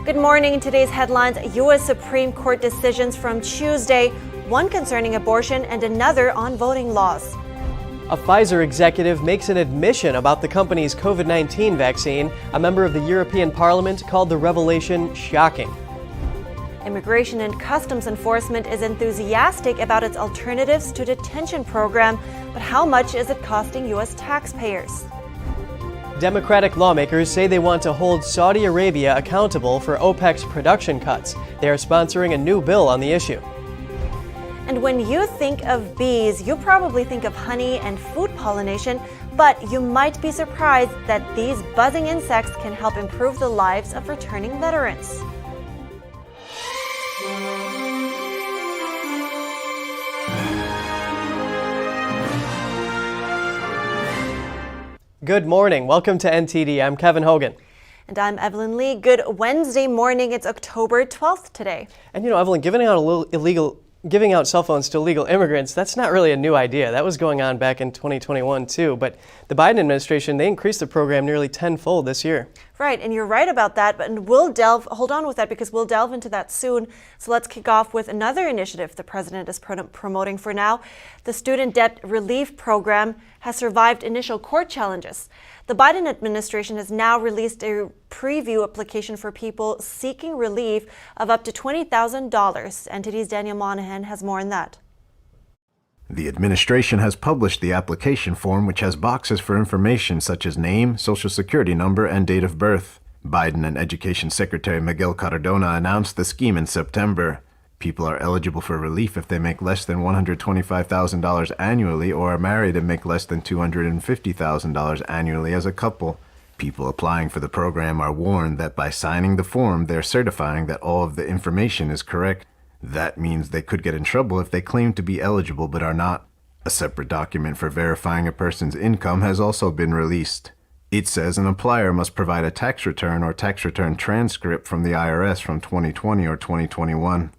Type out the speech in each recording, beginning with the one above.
Good morning. Today's headlines: U.S. Supreme Court decisions from Tuesday, one concerning abortion and another on voting laws. A Pfizer executive makes an admission about the company's COVID-19 vaccine. A member of the European Parliament called the revelation shocking. Immigration and Customs Enforcement is enthusiastic about its alternatives to detention program, but how much is it costing U.S. taxpayers? Democratic lawmakers say they want to hold Saudi Arabia accountable for OPEC's production cuts. They are sponsoring a new bill on the issue. And when you think of bees, you probably think of honey and food pollination, but you might be surprised that these buzzing insects can help improve the lives of returning veterans. Good morning. Welcome to NTD. I'm Kevin Hogan. And I'm Evelyn Lee. Good Wednesday morning. It's October 12th today. And Evelyn, giving out cell phones to illegal immigrants, that's not really a new idea. That was going on back in 2021 too. But the Biden administration, they increased the program nearly tenfold this year. Right, and you're right about that, but hold on with that because we'll delve into that soon. So let's kick off with another initiative the president is promoting for now. The Student Debt Relief Program has survived initial court challenges. The Biden administration has now released a preview application for people seeking relief of up to $20,000. NTD's Daniel Monahan has more on that. The administration has published the application form, which has boxes for information such as name, social security number, and date of birth. Biden and Education Secretary Miguel Cardona announced the scheme in September. People are eligible for relief if they make less than $125,000 annually or are married and make less than $250,000 annually as a couple. People applying for the program are warned that by signing the form, they're certifying that all of the information is correct. That means they could get in trouble if they claim to be eligible but are not. A separate document for verifying a person's income has also been released. It says an applier must provide a tax return or tax return transcript from the IRS from 2020 or 2021.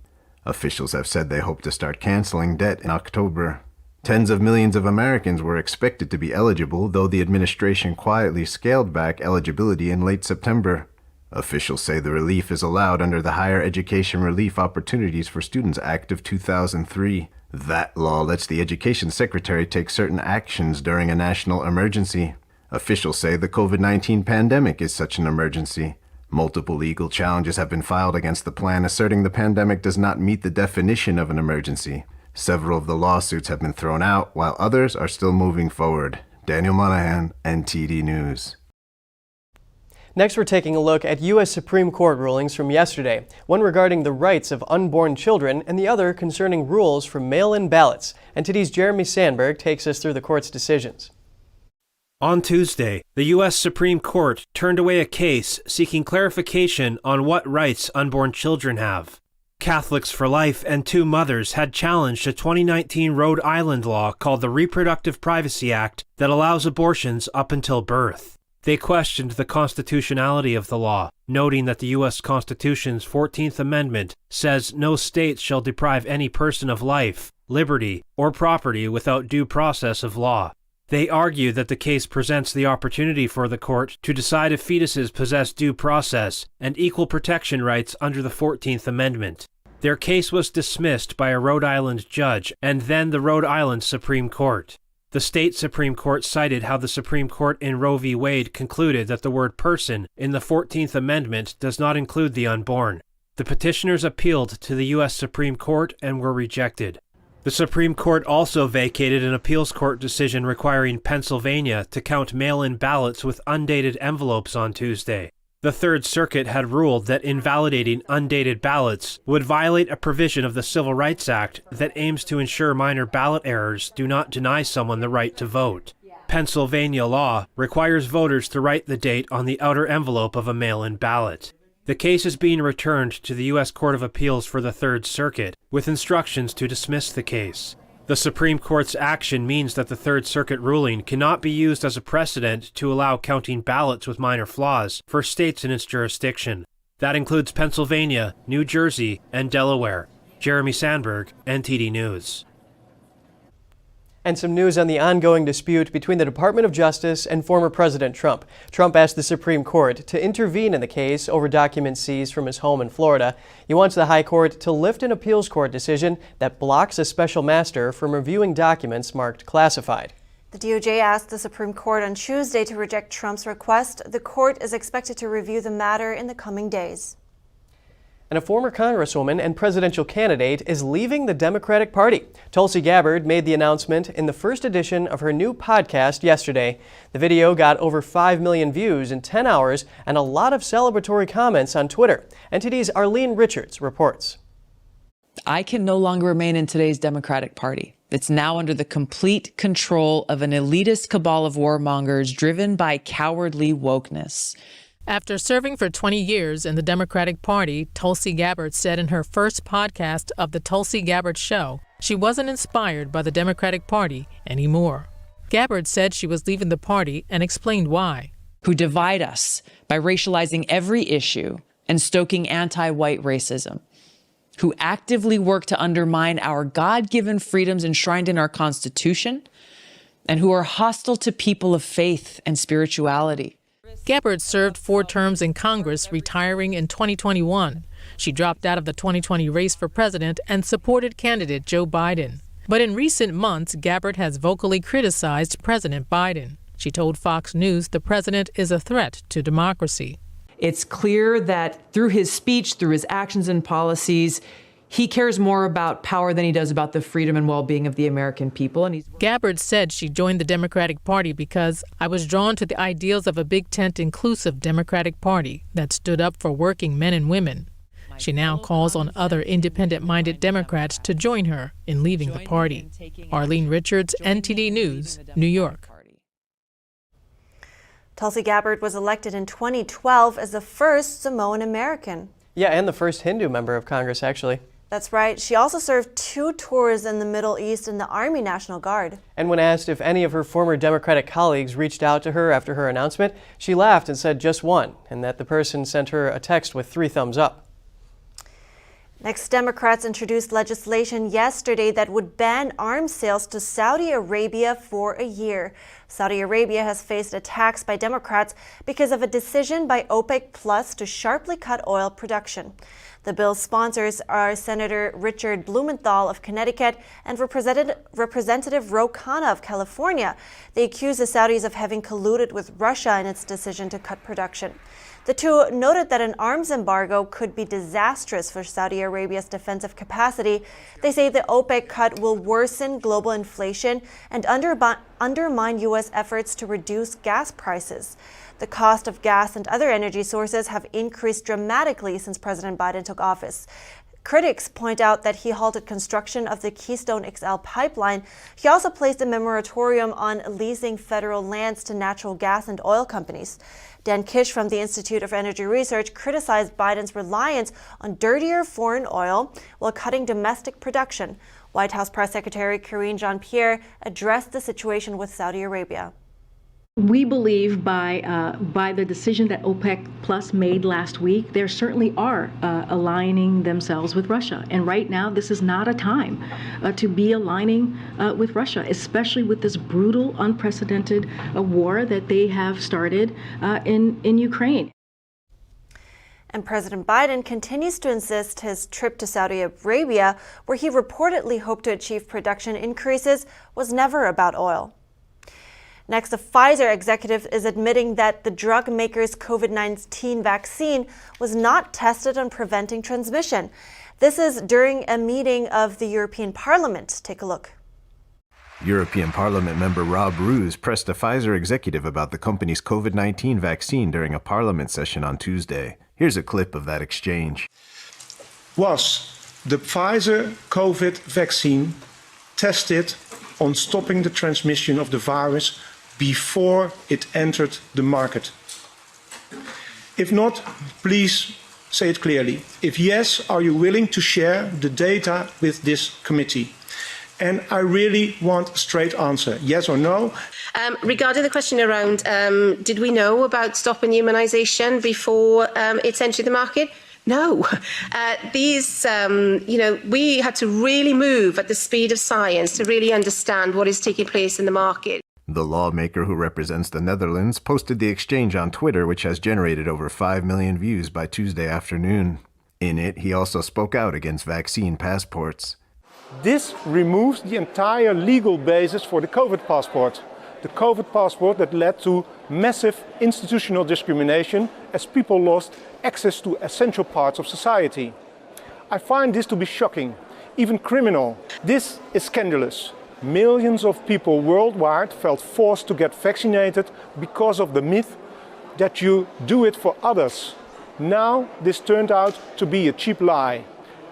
Officials have said they hope to start canceling debt in October. Tens of millions of Americans were expected to be eligible, though the administration quietly scaled back eligibility in late September. Officials say the relief is allowed under the Higher Education Relief Opportunities for Students Act of 2003. That law lets the Education Secretary take certain actions during a national emergency. Officials say the COVID-19 pandemic is such an emergency. Multiple legal challenges have been filed against the plan, asserting the pandemic does not meet the definition of an emergency. Several of the lawsuits have been thrown out, while others are still moving forward. Daniel Monahan, NTD News. Next, we're taking a look at U.S. Supreme Court rulings from yesterday, one regarding the rights of unborn children and the other concerning rules for mail-in ballots. NTD's Jeremy Sandberg takes us through the court's decisions. On Tuesday, the U.S. Supreme Court turned away a case seeking clarification on what rights unborn children have. Catholics for Life and two mothers had challenged a 2019 Rhode Island law called the Reproductive Privacy Act that allows abortions up until birth. They questioned the constitutionality of the law, noting that the U.S. Constitution's 14th Amendment says no state shall deprive any person of life, liberty, or property without due process of law. They argue that the case presents the opportunity for the court to decide if fetuses possess due process and equal protection rights under the 14th Amendment. Their case was dismissed by a Rhode Island judge and then the Rhode Island Supreme Court. The state Supreme Court cited how the Supreme Court in Roe v. Wade concluded that the word person in the 14th Amendment does not include the unborn. The petitioners appealed to the U.S. Supreme Court and were rejected. The Supreme Court also vacated an appeals court decision requiring Pennsylvania to count mail-in ballots with undated envelopes on Tuesday. The Third Circuit had ruled that invalidating undated ballots would violate a provision of the Civil Rights Act that aims to ensure minor ballot errors do not deny someone the right to vote. Pennsylvania law requires voters to write the date on the outer envelope of a mail-in ballot. The case is being returned to the U.S. Court of Appeals for the Third Circuit, with instructions to dismiss the case. The Supreme Court's action means that the Third Circuit ruling cannot be used as a precedent to allow counting ballots with minor flaws for states in its jurisdiction. That includes Pennsylvania, New Jersey, and Delaware. Jeremy Sandberg, NTD News. And some news on the ongoing dispute between the Department of Justice and former President Trump. Trump asked the Supreme Court to intervene in the case over documents seized from his home in Florida. He wants the High Court to lift an appeals court decision that blocks a special master from reviewing documents marked classified. The DOJ asked the Supreme Court on Tuesday to reject Trump's request. The court is expected to review the matter in the coming days. And a former congresswoman and presidential candidate is leaving the Democratic Party. Tulsi Gabbard made the announcement in the first edition of her new podcast yesterday. The video got over 5 million views in 10 hours and a lot of celebratory comments on Twitter. NTD's Arlene Richards reports. I can no longer remain in today's Democratic Party. It's now under the complete control of an elitist cabal of warmongers driven by cowardly wokeness. After serving for 20 years in the Democratic Party, Tulsi Gabbard said in her first podcast of The Tulsi Gabbard Show, she wasn't inspired by the Democratic Party anymore. Gabbard said she was leaving the party and explained why. Who divide us by racializing every issue and stoking anti-white racism. Who actively work to undermine our God-given freedoms enshrined in our Constitution, and who are hostile to people of faith and spirituality. Gabbard served 4 terms in Congress, retiring in 2021. She dropped out of the 2020 race for president and supported candidate Joe Biden. But in recent months, Gabbard has vocally criticized President Biden. She told Fox News the president is a threat to democracy. It's clear that through his speech, through his actions and policies, he cares more about power than he does about the freedom and well-being of the American people. Gabbard said she joined the Democratic Party because I was drawn to the ideals of a big tent inclusive Democratic Party that stood up for working men and women. She now calls on other independent-minded Democrats to join her in leaving the party. Arlene Richards, NTD News, New York. Tulsi Gabbard was elected in 2012 as the first Samoan American. Yeah, and the first Hindu member of Congress, actually. That's right. She also served 2 tours in the Middle East in the Army National Guard. And when asked if any of her former Democratic colleagues reached out to her after her announcement, she laughed and said just one, and that the person sent her a text with 3 thumbs up. Next, Democrats introduced legislation yesterday that would ban arms sales to Saudi Arabia for a year. Saudi Arabia has faced attacks by Democrats because of a decision by OPEC Plus to sharply cut oil production. The bill's sponsors are Senator Richard Blumenthal of Connecticut and Representative Ro Khanna of California. They accuse the Saudis of having colluded with Russia in its decision to cut production. The two noted that an arms embargo could be disastrous for Saudi Arabia's defensive capacity. They say the OPEC cut will worsen global inflation and undermine U.S. efforts to reduce gas prices. The cost of gas and other energy sources have increased dramatically since President Biden took office. Critics point out that he halted construction of the Keystone XL pipeline. He also placed a moratorium on leasing federal lands to natural gas and oil companies. Dan Kish from the Institute of Energy Research criticized Biden's reliance on dirtier foreign oil while cutting domestic production. White House Press Secretary Karine Jean-Pierre addressed the situation with Saudi Arabia. We believe by the decision that OPEC Plus made last week, they certainly are aligning themselves with Russia. And right now, this is not a time to be aligning with Russia, especially with this brutal, unprecedented war that they have started in Ukraine. And President Biden continues to insist his trip to Saudi Arabia, where he reportedly hoped to achieve production increases, was never about oil. Next, a Pfizer executive is admitting that the drug maker's COVID-19 vaccine was not tested on preventing transmission. This is during a meeting of the European Parliament. Take a look. European Parliament member Rob Roos pressed a Pfizer executive about the company's COVID-19 vaccine during a Parliament session on Tuesday. Here's a clip of that exchange. Was the Pfizer COVID vaccine tested on stopping the transmission of the virus before it entered the market? If not, please say it clearly. If yes, are you willing to share the data with this committee? And I really want a straight answer, yes or no. Regarding the question around, did we know about stopping immunisation before it's entered the market? No, we had to really move at the speed of science to really understand what is taking place in the market. The lawmaker who represents the Netherlands posted the exchange on Twitter, which has generated over 5 million views by Tuesday afternoon. In it, he also spoke out against vaccine passports. This removes the entire legal basis for the COVID passport. The COVID passport that led to massive institutional discrimination as people lost access to essential parts of society. I find this to be shocking, even criminal. This is scandalous. Millions of people worldwide felt forced to get vaccinated because of the myth that you do it for others. Now this turned out to be a cheap lie.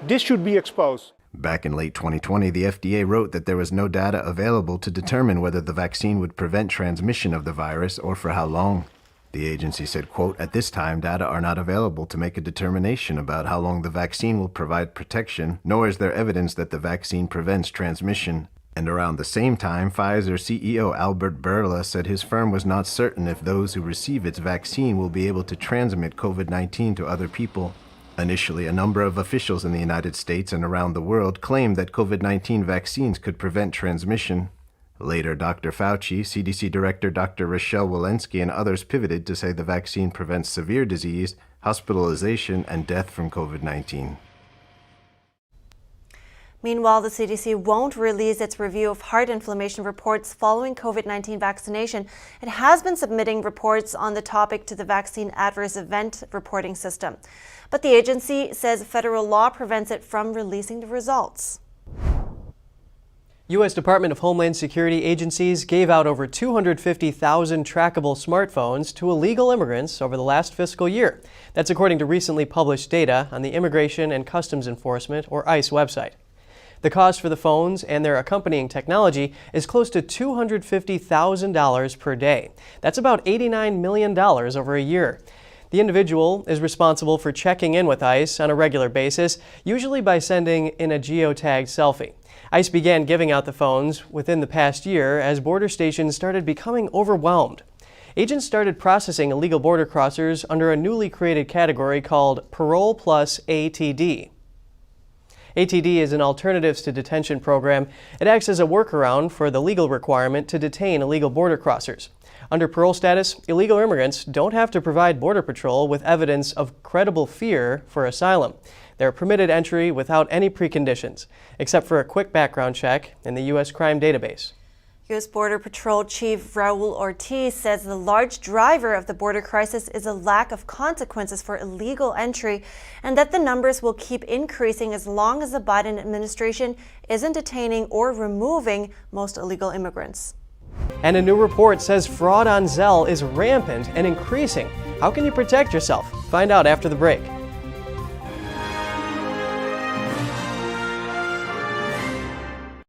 This should be exposed. Back in late 2020, the FDA wrote that there was no data available to determine whether the vaccine would prevent transmission of the virus or for how long. The agency said, quote, "At this time, data are not available to make a determination about how long the vaccine will provide protection, nor is there evidence that the vaccine prevents transmission." And around the same time, Pfizer CEO Albert Bourla said his firm was not certain if those who receive its vaccine will be able to transmit COVID-19 to other people. Initially, a number of officials in the United States and around the world claimed that COVID-19 vaccines could prevent transmission. Later, Dr. Fauci, CDC Director Dr. Rochelle Walensky, and others pivoted to say the vaccine prevents severe disease, hospitalization, and death from COVID-19. Meanwhile, the CDC won't release its review of heart inflammation reports following COVID-19 vaccination. It has been submitting reports on the topic to the Vaccine Adverse Event Reporting System. But the agency says federal law prevents it from releasing the results. U.S. Department of Homeland Security agencies gave out over 250,000 trackable smartphones to illegal immigrants over the last fiscal year. That's according to recently published data on the Immigration and Customs Enforcement, or ICE, website. The cost for the phones and their accompanying technology is close to $250,000 per day. That's about $89 million over a year. The individual is responsible for checking in with ICE on a regular basis, usually by sending in a geotagged selfie. ICE began giving out the phones within the past year as border stations started becoming overwhelmed. Agents started processing illegal border crossers under a newly created category called Parole Plus ATD. ATD is an Alternatives to Detention program. It acts as a workaround for the legal requirement to detain illegal border crossers. Under parole status, illegal immigrants don't have to provide Border Patrol with evidence of credible fear for asylum. They're permitted entry without any preconditions, except for a quick background check in the U.S. crime database. U.S. Border Patrol Chief Raul Ortiz says the large driver of the border crisis is a lack of consequences for illegal entry, and that the numbers will keep increasing as long as the Biden administration isn't detaining or removing most illegal immigrants. And a new report says fraud on Zelle is rampant and increasing. How can you protect yourself? Find out after the break.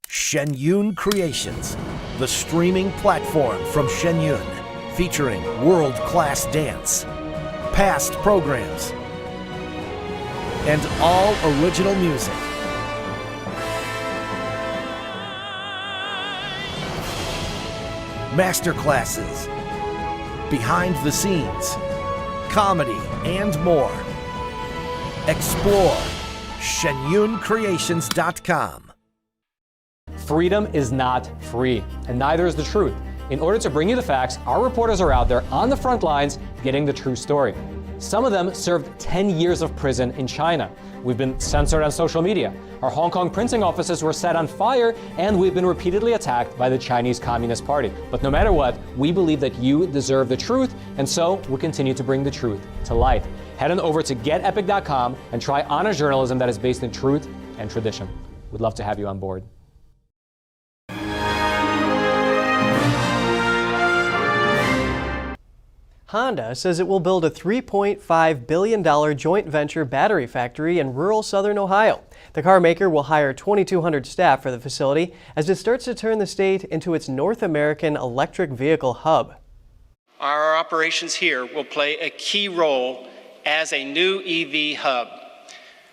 Shenyun Creations, the streaming platform from Shenyun, featuring world-class dance, past programs, and all original music. Masterclasses, behind the scenes, comedy, and more. Explore shenyuncreations.com. Freedom is not free, and neither is the truth. In order to bring you the facts, our reporters are out there on the front lines getting the true story. Some of them served 10 years of prison in China. We've been censored on social media. Our Hong Kong printing offices were set on fire, and we've been repeatedly attacked by the Chinese Communist Party. But no matter what, we believe that you deserve the truth, and so we'll continue to bring the truth to light. Head on over to getepic.com and try honest journalism that is based in truth and tradition. We'd love to have you on board. Honda says it will build a $3.5 billion joint venture battery factory in rural southern Ohio. The car maker will hire 2,200 staff for the facility as it starts to turn the state into its North American electric vehicle hub. Our operations here will play a key role as a new EV hub.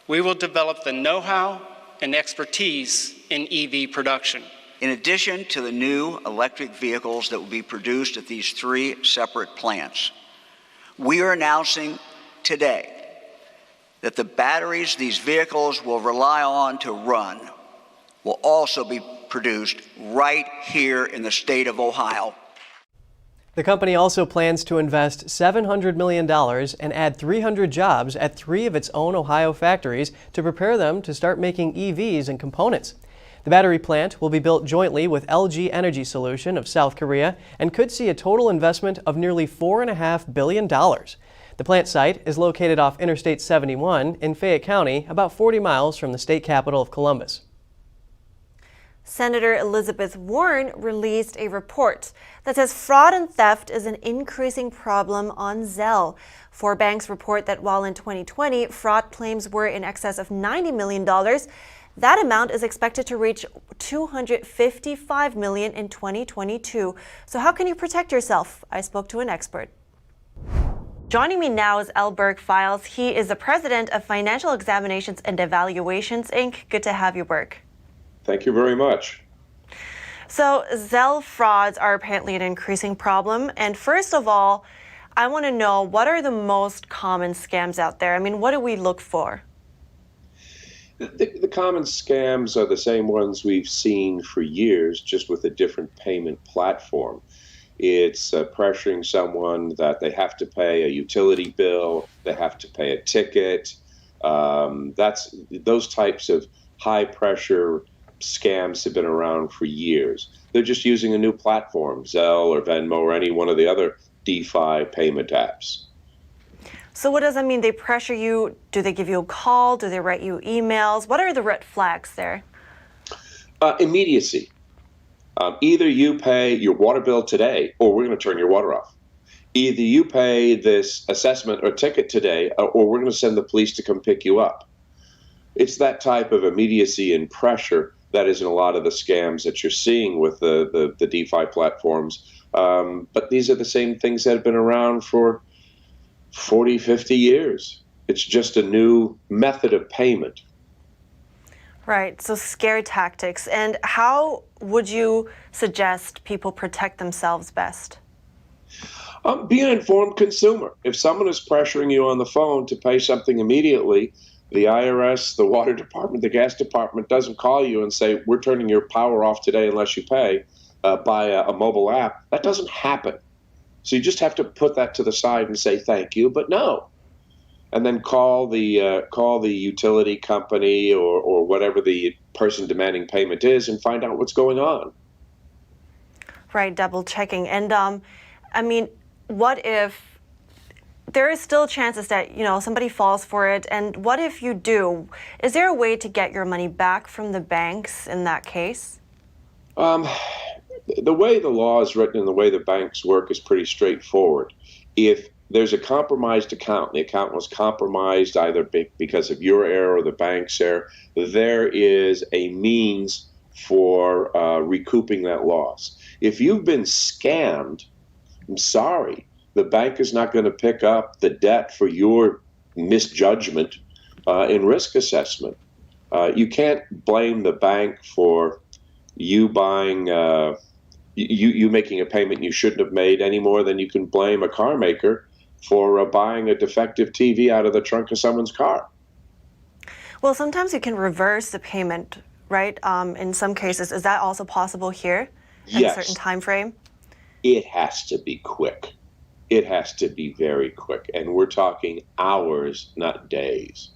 We will develop the know-how and expertise in EV production. In addition to the new electric vehicles that will be produced at these 3 separate plants, we are announcing today that the batteries these vehicles will rely on to run will also be produced right here in the state of Ohio. The company also plans to invest $700 million and add 300 jobs at 3 of its own Ohio factories to prepare them to start making EVs and components. The battery plant will be built jointly with LG Energy Solution of South Korea and could see a total investment of nearly $4.5 billion. The plant site is located off Interstate 71 in Fayette County, about 40 miles from the state capital of Columbus. Senator Elizabeth Warren released a report that says fraud and theft is an increasing problem on Zelle. 4 banks report that while in 2020 fraud claims were in excess of $90 million, that amount is expected to reach $255 million in 2022. So how can you protect yourself? I spoke to an expert. Joining me now is Burke Files. He is the president of Financial Examinations and Evaluations, Inc. Good to have you, Burke. Thank you very much. So Zelle frauds are apparently an increasing problem. And first of all, I want to know, what are the most common scams out there? I mean, what do we look for? The common scams are the same ones we've seen for years, just with a different payment platform. It's pressuring someone that they have to pay a utility bill, they have to pay a ticket. Those types of high-pressure scams have been around for years. They're just using a new platform, Zelle or Venmo or any one of the other DeFi payment apps. So what does that mean? They pressure you? Do they give you a call? Do they write you emails? What are the red flags there? Immediacy. Either you pay your water bill today, or we're going to turn your water off. Either you pay this assessment or ticket today, or we're going to send the police to come pick you up. It's that type of immediacy and pressure that is in a lot of the scams that you're seeing with the DeFi platforms. But these are the same things that have been around for 40, 50 years. It's just a new method of payment. Right, so scary tactics. And how would you suggest people protect themselves best? Be an informed consumer. If someone is pressuring you on the phone to pay something immediately, the IRS, the water department, the gas department doesn't call you and say, we're turning your power off today unless you pay by a mobile app. That doesn't happen. So you just have to put that to the side and say thank you, but no. And then call the utility company or whatever the person demanding payment is and find out what's going on. Right, double checking. And I mean, what if there is still chances that, somebody falls for it, and what if you do? Is there a way to get your money back from the banks in that case? The way the law is written and the way the banks work is pretty straightforward. If there's a compromised account, the account was compromised either because of your error or the bank's error, there is a means for recouping that loss. If you've been scammed, I'm sorry, the bank is not going to pick up the debt for your misjudgment in risk assessment. You can't blame the bank for you buying, you making a payment you shouldn't have made any more than you can blame a car maker for buying a defective TV out of the trunk of someone's car. Well, sometimes you can reverse the payment, right? In some cases, is that also possible here? In Yes. a certain time frame? It has to be quick. It has to be very quick. And we're talking hours, not days.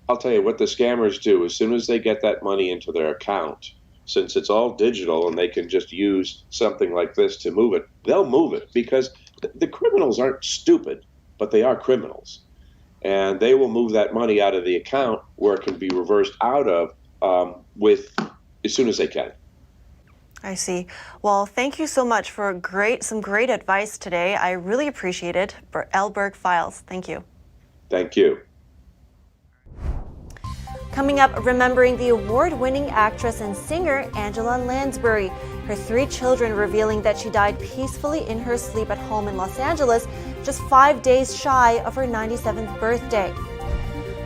I'll tell you what the scammers do. As soon as they get that money into their account, since it's all digital and they can just use something like this to move it, they'll move it because the criminals aren't stupid, but they are criminals. And they will move that money out of the account where it can be reversed out of as soon as they can. I see. Well, thank you so much for some great advice today. I really appreciate it. Burke Files, thank you. Thank you. Coming up, remembering the award-winning actress and singer Angela Lansbury. Her 3 children revealing that she died peacefully in her sleep at home in Los Angeles, just 5 days shy of her 97th birthday.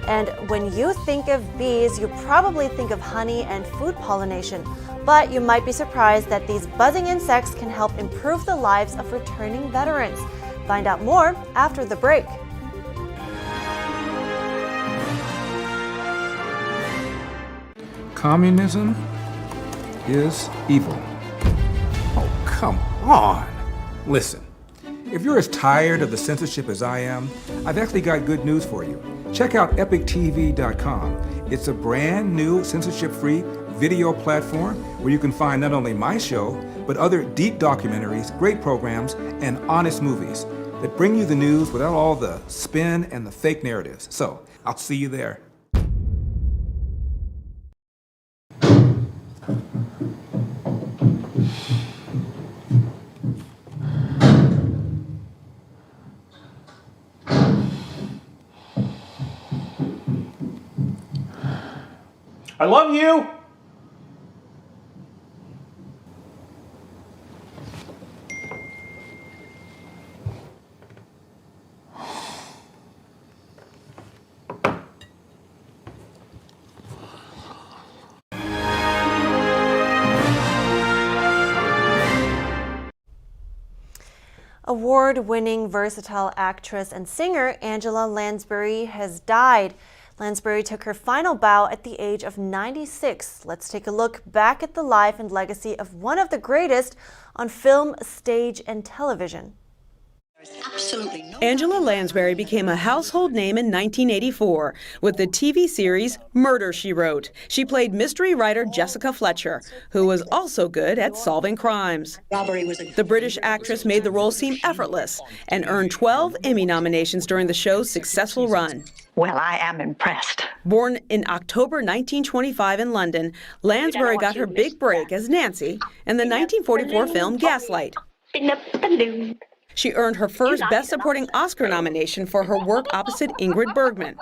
And when you think of bees, you probably think of honey and food pollination. But you might be surprised that these buzzing insects can help improve the lives of returning veterans. Find out more after the break. Communism is evil. Oh, come on. Listen, if you're as tired of the censorship as I am, I've actually got good news for you. Check out epictv.com. It's a brand new censorship-free video platform where you can find not only my show, but other deep documentaries, great programs, and honest movies that bring you the news without all the spin and the fake narratives. So, I'll see you there. I love you! Award-winning versatile actress and singer Angela Lansbury has died. Lansbury took her final bow at the age of 96. Let's take a look back at the life and legacy of one of the greatest on film, stage, and television. Angela Lansbury became a household name in 1984 with the TV series Murder, She Wrote. She played mystery writer Jessica Fletcher, who was also good at solving crimes. The British actress made the role seem effortless and earned 12 Emmy nominations during the show's successful run. Well, I am impressed. Born in October 1925 in London, Lansbury got her big break as Nancy in the 1944 film Gaslight. In a balloon. She earned her first Best Supporting Oscar nomination for her work opposite Ingrid Bergman.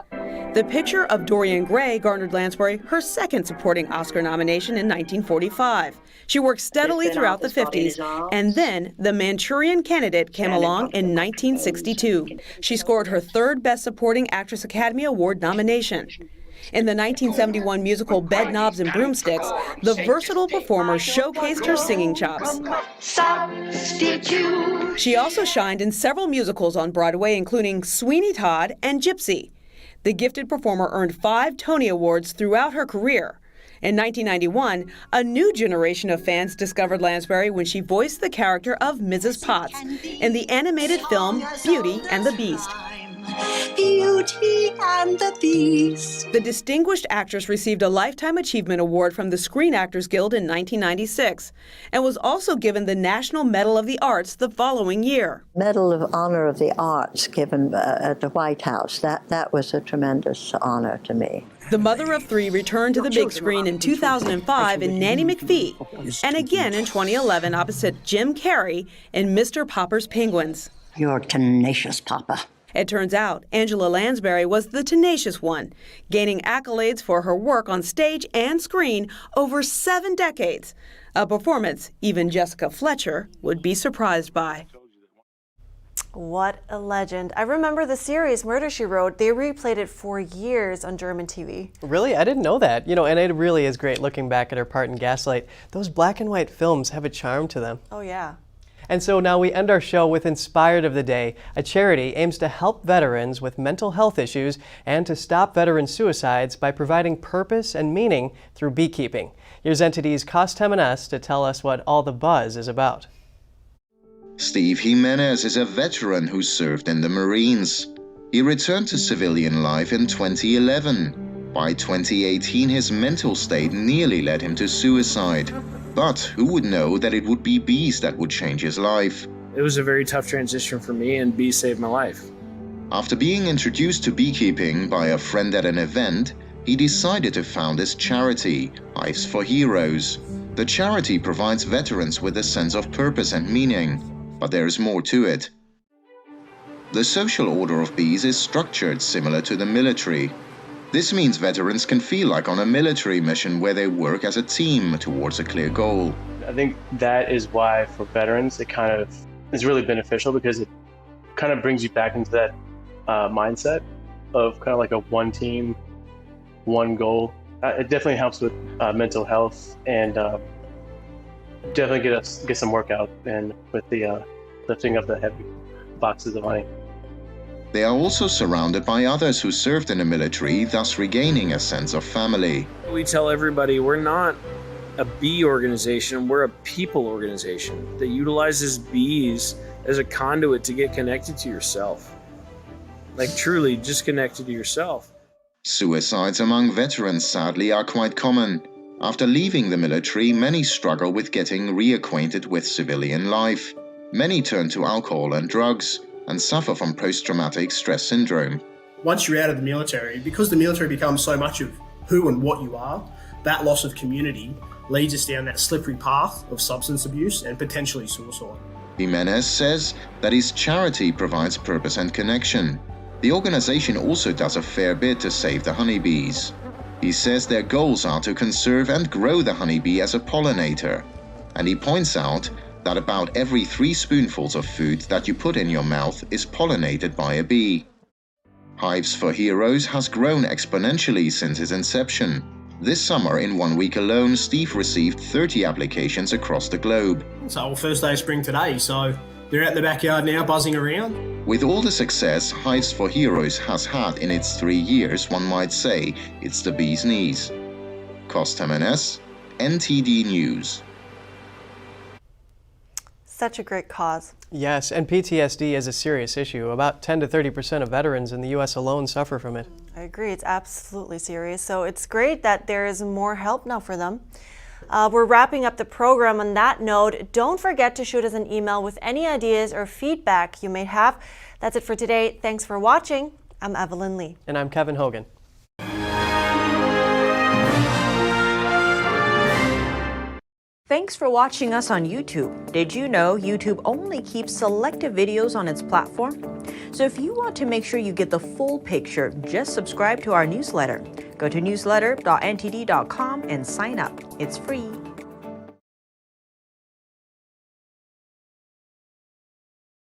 The Picture of Dorian Gray garnered Lansbury her second supporting Oscar nomination in 1945. She worked steadily throughout the 50s, and then The Manchurian Candidate came along in 1962. She scored her third Best Supporting Actress Academy Award nomination. In the 1971 musical Bed Knobs and Broomsticks, the versatile performer showcased her singing chops. She also shined in several musicals on Broadway, including Sweeney Todd and Gypsy. The gifted performer earned 5 Tony Awards throughout her career. In 1991, a new generation of fans discovered Lansbury when she voiced the character of Mrs. Potts in the animated film Beauty and the Beast. Beauty and the Beast. The distinguished actress received a Lifetime Achievement Award from the Screen Actors Guild in 1996 and was also given the National Medal of the Arts the following year. Medal of Honor of the Arts given at the White House. That was a tremendous honor to me. The mother of 3 returned to the big screen in 2005 in Nanny McPhee and again in 2011 opposite Jim Carrey in Mr. Popper's Penguins. You're tenacious, Papa. It turns out Angela Lansbury was the tenacious one, gaining accolades for her work on stage and screen over 7 decades, a performance even Jessica Fletcher would be surprised by. What a legend. I remember the series Murder, She Wrote. They replayed it for years on German TV. Really? I didn't know that. You know, and it really is great looking back at her part in Gaslight. Those black and white films have a charm to them. Oh, yeah. And so now we end our show with Inspired of the Day. A charity aims to help veterans with mental health issues and to stop veteran suicides by providing purpose and meaning through beekeeping. Here's NTD's Condemn to tell us what all the buzz is about. Steve Jimenez is a veteran who served in the Marines. He returned to civilian life in 2011. By 2018, his mental state nearly led him to suicide. But who would know that it would be bees that would change his life? It was a very tough transition for me, and bees saved my life. After being introduced to beekeeping by a friend at an event, he decided to found his charity, Hives for Heroes. The charity provides veterans with a sense of purpose and meaning, but there is more to it. The social order of bees is structured similar to the military. This means veterans can feel like on a military mission where they work as a team towards a clear goal. I think that is why for veterans it kind of is really beneficial because it kind of brings you back into that mindset of kind of like a one team, one goal. It definitely helps with mental health and definitely get some workout and with the lifting of the heavy boxes of honey. They are also surrounded by others who served in the military, thus regaining a sense of family. We tell everybody we're not a bee organization, we're a people organization that utilizes bees as a conduit to get connected to yourself. Like truly just connected to yourself. Suicides among veterans sadly are quite common. After leaving the military, many struggle with getting reacquainted with civilian life. Many turn to alcohol and drugs and suffer from post-traumatic stress syndrome. Once you're out of the military, because the military becomes so much of who and what you are, that loss of community leads us down that slippery path of substance abuse and potentially suicide. Jimenez says that his charity provides purpose and connection. The organization also does a fair bit to save the honeybees. He says their goals are to conserve and grow the honeybee as a pollinator. And he points out that about every 3 spoonfuls of food that you put in your mouth is pollinated by a bee. Hives for Heroes has grown exponentially since its inception. This summer, in 1 week alone, Steve received 30 applications across the globe. So, first day of spring today, so they're out in the backyard now, buzzing around. With all the success Hives for Heroes has had in its 3 years, one might say it's the bee's knees. Cost Jimenez, NTD News. Such a great cause. Yes, and PTSD is a serious issue. About 10 to 30% of veterans in the U.S. alone suffer from it. I agree. It's absolutely serious. So it's great that there is more help now for them. We're wrapping up the program on that note. Don't forget to shoot us an email with any ideas or feedback you may have. That's it for today. Thanks for watching. I'm Evelyn Lee. And I'm Kevin Hogan. Thanks for watching us on YouTube. Did you know YouTube only keeps selective videos on its platform? So if you want to make sure you get the full picture, just subscribe to our newsletter. Go to newsletter.ntd.com and sign up. It's free.